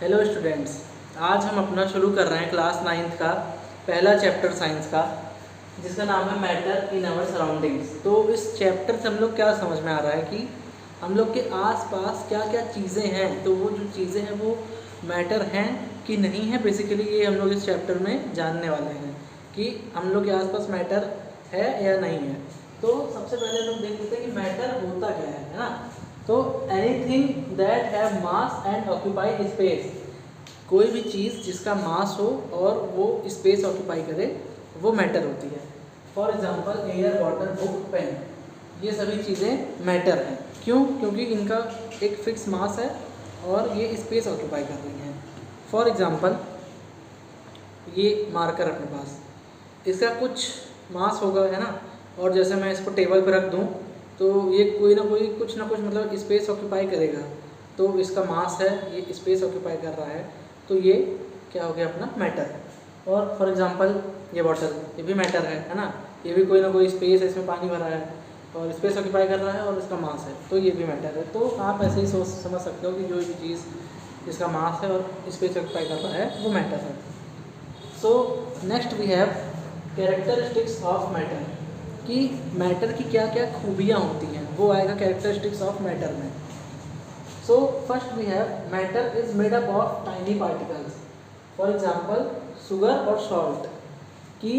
Hello students, आज हम अपना शुरू कर रहे हैं क्लास 9th का पहला चैप्टर साइंस का, जिसका नाम है मैटर इन आवर सराउंडिंग्स। तो इस चैप्टर से हम लोग क्या समझ में आ रहा है कि हम लोग के आसपास क्या क्या चीज़ें हैं, तो वो जो चीज़ें हैं वो मैटर हैं कि नहीं है। बेसिकली ये हम लोग इस चैप्टर में जानने वाले हैं कि हम लोग के आसपास मैटर है या नहीं है। तो सबसे पहले हम लोग देख लेते हैं कि मैटर होता क्या है ना। तो anything that have mass and occupy space, कोई भी चीज़ जिसका मास हो और वो स्पेस ऑक्यूपाई करे वो मैटर होती है। For example air, water, book, pen, ये सभी चीज़ें मैटर हैं। क्यों? क्योंकि इनका एक फिक्स मास है और ये स्पेस ऑक्यूपाई कर रही हैं। फॉर एग्जांपल ये मार्कर अपने पास, इसका कुछ मास होगा है ना, और जैसे मैं इसको टेबल पर रख दूँ तो ये कोई ना कोई कुछ ना कुछ मतलब स्पेस ऑक्यूपाई करेगा। तो इसका मास है, ये स्पेस ऑक्यूपाई कर रहा है, तो ये क्या हो गया अपना मैटर। और फॉर एग्जांपल ये बॉटल, ये भी मैटर है ना, ये भी कोई ना कोई स्पेस है, इसमें पानी भरा है और स्पेस ऑक्यूपाई कर रहा है और इसका मास है, तो ये भी मैटर है। तो आप ऐसे ही सोच समझ सकते हो कि जो भी चीज़ जिसका मास है और स्पेस ऑक्यूपाई कर रहा है वो मैटर है। So next we have characteristics of matter, कि मैटर की क्या क्या खूबियाँ होती हैं, वो आएगा कैरेक्टरिस्टिक्स ऑफ मैटर में। So first we have matter is made up of tiny particles. For example sugar और सॉल्ट, कि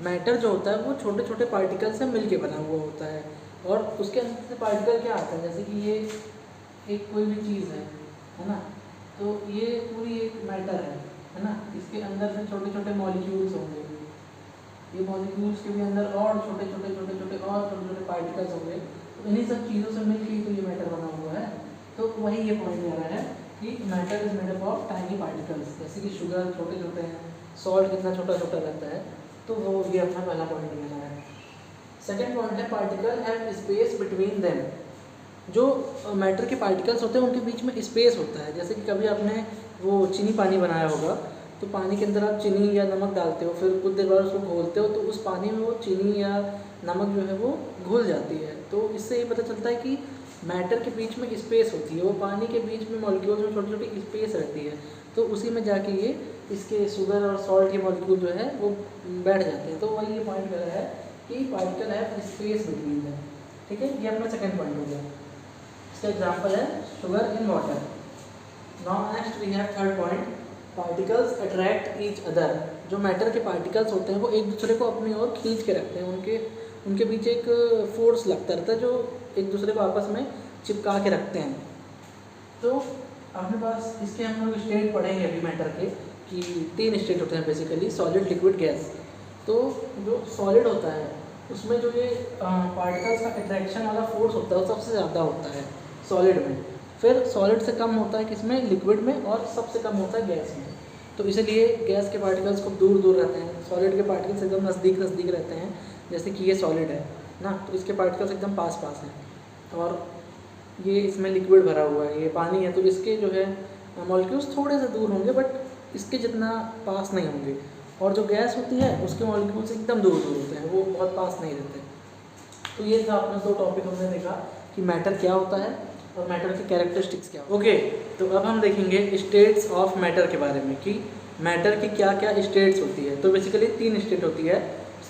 मैटर जो होता है वो छोटे छोटे पार्टिकल से मिलके बना हुआ होता है। और उसके अंदर से पार्टिकल क्या आता है, जैसे कि ये एक कोई भी चीज़ है ना, तो ये पूरी एक मैटर है ना। इसके अंदर से छोटे छोटे मॉलिक्यूल्स होंगे, ये मॉलिक्यूल्स के भी अंदर और छोटे छोटे छोटे छोटे और छोटे छोटे पार्टिकल्स होंगे। तो इन्हीं सब चीज़ों से मिलकर ही तो ये मैटर बना हुआ है। तो वही ये पॉइंट आ रहा है कि matter is made up of tiny particles. जैसे कि शुगर छोटे छोटे हैं, सॉल्ट कितना छोटा छोटा रहता है, तो वो ये अपना पहला पॉइंट बना है। सेकेंड पॉइंट है particle have space between them. जो मैटर के पार्टिकल्स होते हैं उनके बीच में स्पेस होता है। जैसे कि कभी आपने वो चीनी पानी बनाया होगा, तो पानी के अंदर आप चीनी या नमक डालते हो, फिर कुछ देर बाद उसको घोलते हो, तो उस पानी में वो चीनी या नमक जो है वो घुल जाती है। तो इससे ये पता चलता है कि मैटर के बीच में स्पेस होती है, वो पानी के बीच में मॉलिक्यूल्स में छोटी छोटी स्पेस रहती है, तो उसी में जाके ये इसके शुगर और सॉल्ट के मॉलिक्यूल जो है वो बैठ जाते हैं। तो वही ये पॉइंट कर रहा है कि पार्टिकल है स्पेस बिटवीन है। ठीक है, ये अपना सेकेंड पॉइंट हो गया। इसका एग्जाम्पल है sugar in water. Now next we have third point, particles attract each other. जो मैटर के पार्टिकल्स होते हैं वो एक दूसरे को अपनी ओर खींच के रखते हैं, उनके बीच एक फोर्स लगता रहता है जो एक दूसरे को आपस में चिपका के रखते हैं। तो अपने पास इसके हम लोग स्टेट पढ़ेंगे अभी मैटर के, कि 3 स्टेट होते हैं बेसिकली, सॉलिड, लिक्विड, गैस। तो जो सॉलिड होता है उसमें जो ये पार्टिकल्स का अट्रैक्शन वाला फोर्स होता है वो सबसे ज़्यादा होता है सॉलिड में। फिर सॉलिड से कम होता है किसमें, लिक्विड में, और सबसे कम होता है गैस में। तो इसलिए गैस के पार्टिकल्स खूब दूर दूर रहते हैं, सॉलिड के पार्टिकल्स एकदम नज़दीक नज़दीक रहते हैं। जैसे कि ये सॉलिड है ना, तो इसके पार्टिकल्स एकदम पास पास हैं, और ये इसमें लिक्विड भरा हुआ है, ये पानी है, तो इसके जो है मॉलिक्यूल्स थोड़े से दूर होंगे बट इसके जितना पास नहीं होंगे। और जो गैस होती है उसके मॉलिक्यूल्स एकदम दूर दूर होते हैं, वो बहुत पास नहीं रहते। तो ये था अपना 2 टॉपिक हमने देखा कि मैटर क्या होता है और मैटर की कैरेक्टरिस्टिक्स क्या। ओके, तो अब हम देखेंगे स्टेट्स ऑफ मैटर के बारे में, कि मैटर की क्या क्या स्टेट्स होती है। तो बेसिकली 3 स्टेट होती है,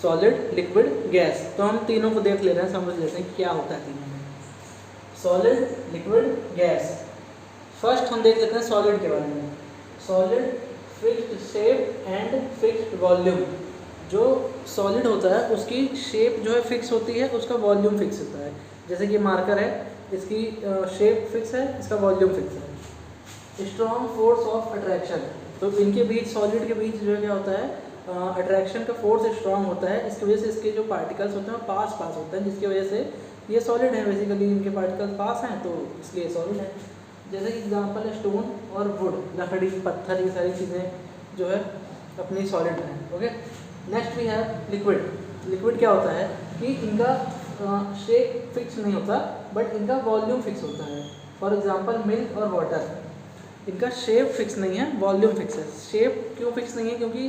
सॉलिड, लिक्विड, गैस। तो हम तीनों को देख ले रहे हैं, समझ लेते हैं क्या होता है तीनों में। Solid, liquid, gas. फर्स्ट हम देख लेते हैं सॉलिड के बारे में। Solid, fixed shape and fixed volume. जो सॉलिड होता है उसकी शेप जो है फिक्स होती है, उसका वॉल्यूम फिक्स होता है। जैसे कि मार्कर है, इसकी शेप फिक्स है, इसका वॉल्यूम फिक्स है। स्ट्रॉन्ग फोर्स ऑफ अट्रैक्शन, तो इनके बीच, सॉलिड के बीच जो क्या होता है, अट्रैक्शन का फोर्स स्ट्रॉन्ग होता है। इसकी वजह से इसके जो पार्टिकल्स होते हैं वो पास पास होते हैं, जिसकी वजह से ये सॉलिड है। बेसिकली इनके पार्टिकल्स पास हैं तो इसलिए सॉलिड है। जैसे कि एग्जांपल है स्टोन और वुड, लकड़ी, पत्थर, ये सारी चीज़ें जो है अपनी सॉलिड हैं। ओके, नेक्स्ट भी है लिक्विड। लिक्विड क्या होता है कि इनका शेप फिक्स नहीं होता बट इनका वॉल्यूम फिक्स होता है। फॉर एग्जांपल मिल्क और वाटर, इनका शेप फिक्स नहीं है, वॉल्यूम फिक्स है। शेप क्यों फिक्स नहीं है, क्योंकि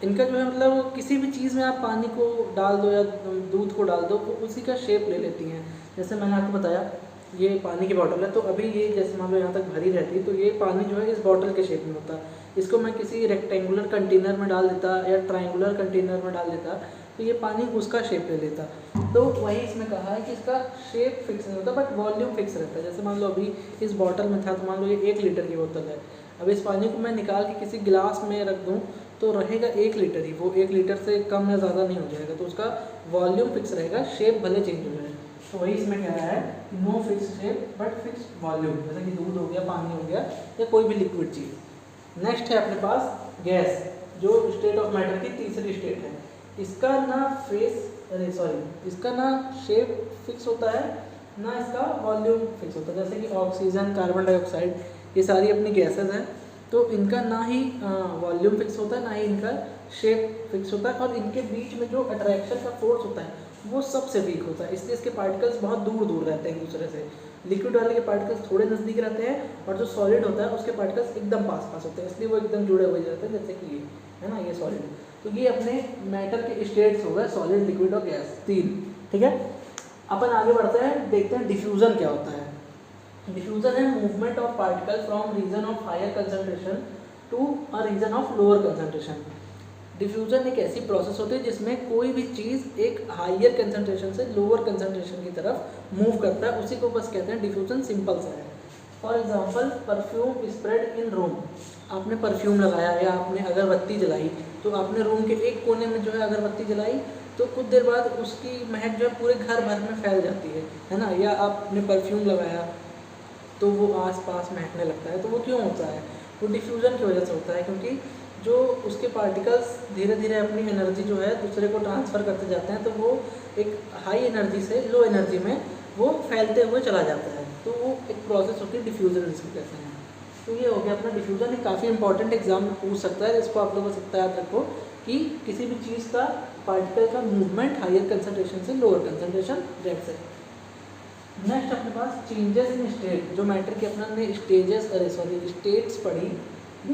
इनका जो है मतलब किसी भी चीज़ में आप पानी को डाल दो या दूध को डाल दो तो उसी का शेप ले लेती हैं। जैसे मैंने आपको बताया ये पानी की बॉटल है, तो अभी ये जैसे मान लो यहाँ तक भरी रहती है, तो ये पानी जो है इस बॉटल के शेप में होता है। इसको मैं किसी रेक्टेंगुलर कंटेनर में डाल देता या ट्रायंगुलर कंटेनर में डाल देता, तो ये पानी उसका शेप ले लेता। तो वही इसमें कहा है कि इसका शेप फिक्स नहीं होता बट वॉल्यूम फिक्स रहता है। जैसे मान लो अभी इस बॉटल में था, तो मान लो ये 1 लीटर की बोतल है। अब इस पानी को मैं निकाल के किसी गिलास में रख दूँ तो रहेगा 1 लीटर ही, वो 1 लीटर से कम या ज़्यादा नहीं हो जाएगा, तो उसका वॉल्यूम फिक्स रहेगा, शेप भले चेंज हो जाए। तो वही इसमें कह रहा है कि no fix shape but fix volume, जैसे कि दूध हो गया, पानी हो गया या कोई भी लिक्विड चीज़। नेक्स्ट है अपने पास गैस, जो स्टेट ऑफ मैटर की तीसरी स्टेट है। इसका ना इसका ना शेप फिक्स होता है ना इसका वॉल्यूम फिक्स होता है। जैसे कि ऑक्सीजन, कार्बन डाइऑक्साइड, ये सारी अपनी गैसेज हैं, तो इनका ना ही वॉल्यूम फिक्स होता है ना ही इनका शेप फिक्स होता है, और इनके बीच में जो अट्रैक्शन का फोर्स होता है वो सबसे वीक होता है, इसलिए इसके पार्टिकल्स बहुत दूर दूर रहते हैं एक दूसरे से। लिक्विड वाले के पार्टिकल्स थोड़े नज़दीक रहते हैं और जो सॉलिड होता है उसके पार्टिकल्स एकदम पास पास होते हैं, इसलिए वो एकदम जुड़े हुए रहते हैं, जैसे कि ये है ना, ये सॉलिड। तो ये अपने मैटर के स्टेट्स हो गए, सॉलिड, लिक्विड और गैस, 3। ठीक है, अपन आगे बढ़ते हैं, देखते हैं डिफ्यूज़न क्या होता है। डिफ्यूज़न है movement of particle from region of higher concentration to a region of lower concentration. Diffusion एक ऐसी प्रोसेस होती है जिसमें कोई भी चीज़ एक हायर कंसंट्रेशन से लोअर कंसंट्रेशन की तरफ मूव करता है, उसी को बस कहते हैं डिफ्यूज़न। सिंपल सा है। For example, perfume spread in room. आपने परफ्यूम लगाया या आपने अगरबत्ती जलाई, तो आपने रूम के एक कोने में जो है अगरबत्ती जलाई, तो कुछ देर बाद उसकी महक जो है पूरे घर भर में फैल जाती है ना। या आपने परफ्यूम लगाया तो वो आस-पास महकने लगता है, तो वो क्यों होता है? वो डिफ्यूज़न की वजह से होता है, क्योंकि जो उसके पार्टिकल्स धीरे धीरे अपनी एनर्जी जो है दूसरे को ट्रांसफ़र करते जाते हैं, तो वो एक हाई एनर्जी से लो एनर्जी में वो फैलते हुए चला जाता है, तो वो एक प्रोसेस होती है डिफ्यूज़न जिसको कहते हैं। तो ये हो गया अपना डिफ्यूज़न। एक काफ़ी इंपॉर्टेंट एग्जाम में पूछ सकता है, इसको आप लोग को सकता है याद रखो कि किसी भी चीज़ का पार्टिकल का मूवमेंट हायर कंसंट्रेशन से लोअर कंसंट्रेशन रेट से। नेक्स्ट अपने पास चेंजेस इन स्टेट, जो मैटर के अपना ने स्टेट्स पढ़ी,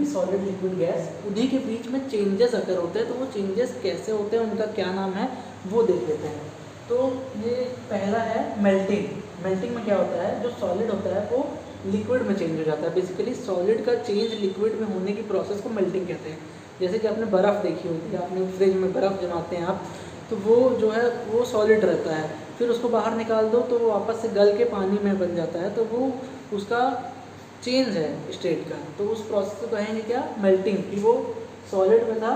सॉलिड, लिक्विड, गैस, उन्हीं के बीच में चेंजेस अगर होते हैं, तो वो चेंजेस कैसे होते हैं, उनका क्या नाम है, वो देख लेते हैं। तो ये पहला है मेल्टिंग। मेल्टिंग में क्या होता है, जो सॉलिड होता है वो लिक्विड में चेंज हो जाता है। बेसिकली सॉलिड का चेंज लिक्विड में होने की प्रोसेस को मेल्टिंग कहते हैं। जैसे कि आपने बर्फ़ देखी होगी, आपने फ्रिज में बर्फ़ जमाते हैं आप, तो वो जो है वो सॉलिड रहता है, फिर उसको बाहर निकाल दो तो वो वापस से गल के पानी में बन जाता है, तो वो उसका चेंज है स्टेट का। तो उस प्रोसेस को कहेंगे क्या, मेल्टिंग, कि वो सॉलिड में था,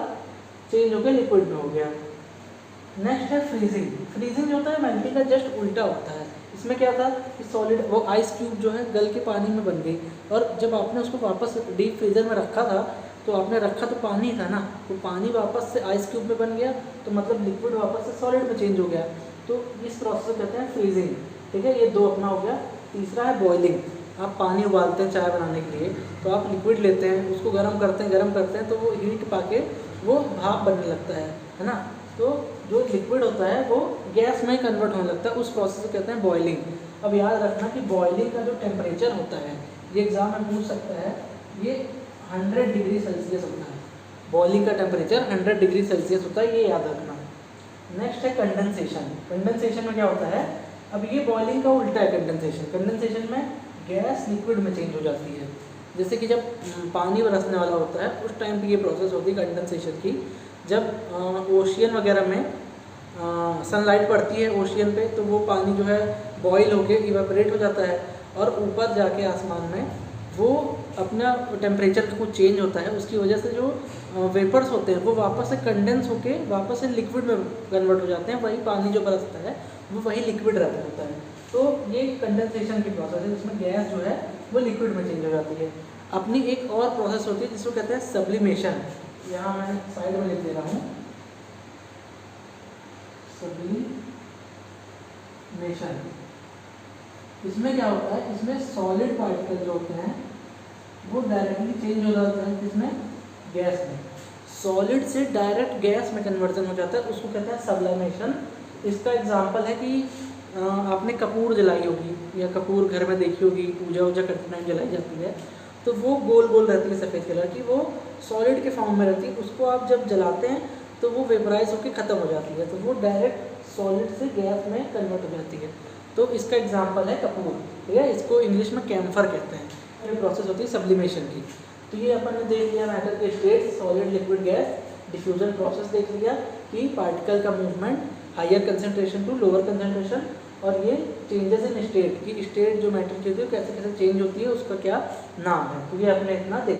चेंज हो गया लिक्विड में हो गया। नेक्स्ट है फ्रीजिंग। फ्रीजिंग जो होता है मेल्टिंग का जस्ट उल्टा होता है। इसमें क्या था कि सॉलिड, वो आइस क्यूब जो है गल के पानी में बन गई, और जब आपने उसको वापस डीप फ्रीजर में रखा था, तो आपने रखा तो पानी था ना, तो पानी वापस से आइस क्यूब में बन गया, तो मतलब लिक्विड वापस से सॉलिड में चेंज हो गया। तो इस प्रोसेस को कहते हैं फ्रीजिंग। ठीक है, ये 2 अपना हो गया। तीसरा है बॉइलिंग। आप पानी उबालते हैं चाय बनाने के लिए, तो आप लिक्विड लेते हैं, उसको गर्म करते हैं, तो वो हीट पाके वो भाप बनने लगता है ना। तो जो लिक्विड होता है वो गैस में कन्वर्ट होने लगता है, उस प्रोसेस को कहते हैं बॉइलिंग। अब याद रखना कि बॉइलिंग का जो टेम्परेचर होता है, ये एग्जाम में पूछ सकता है, ये 100 डिग्री सेल्सियस होता है। बॉइलिंग का टेम्परेचर 100 डिग्री सेल्सियस होता है, ये याद रखना। नेक्स्ट है कंडेंसेशन। कंडेंसेशन में क्या होता है, अब ये बॉइलिंग का उल्टा है कंडेंसेशन। कंडेंसेशन में गैस लिक्विड में चेंज हो जाती है। जैसे कि जब पानी बरसने वाला होता है उस टाइम पे ये प्रोसेस होती है कंडेंसेशन की। जब ओशियन वगैरह में सनलाइट पड़ती है ओशियन पे, तो वो पानी जो है बॉयल होके इवेपोरेट हो जाता है, और ऊपर जाके आसमान में वो अपना टेम्परेचर का कुछ चेंज होता है, उसकी वजह से जो वेपर्स होते हैं वो वापस से कंडेंस होके वापस से लिक्विड में कन्वर्ट हो जाते हैं। वही पानी जो बरसता है वो वही लिक्विड रहता होता है। तो ये कंडेंसेशन की प्रोसेस है, जिसमें गैस जो है वो लिक्विड में चेंज हो जाती है। अपनी एक और प्रोसेस होती है जिसको कहते हैं सब्लिमेशन। यहाँ मैं साइड में लिख दे रहा हूँ, सब्लिमेशन। इसमें क्या होता है, इसमें सॉलिड पार्टिकल जो होते हैं वो डायरेक्टली चेंज हो जाता है, किसमें, गैस में। सॉलिड से डायरेक्ट गैस में कन्वर्जन हो जाता है, उसको कहते हैं सब्लिमेशन। इसका एग्जांपल है कि आपने कपूर जलाई होगी या कपूर घर में देखी होगी, पूजा वूजा करते टाइम जलाई जाती है, तो वो गोल गोल रहती है सफ़ेद कलर की, वो सॉलिड के फॉर्म में रहती है। उसको आप जब जलाते हैं तो वो वेपराइज होकर ख़त्म हो जाती है, तो वो डायरेक्ट सॉलिड से गैस में कन्वर्ट हो जाती है। तो इसका एग्जाम्पल है कपूर, ठीक है। इसको इंग्लिश में कैम्फर कहते हैं। ये प्रोसेस होती है सब्लिमेशन की। तो ये अपन ने देख लिया मैटर के state, solid, liquid, gas, diffusion process देख लिया कि पार्टिकल का movement higher concentration to lower concentration, और ये चेंजेस इन स्टेट की स्टेट जो मैटर की होती है कैसे कैसे चेंज होती है उसका क्या नाम है। तो ये अपने इतना देख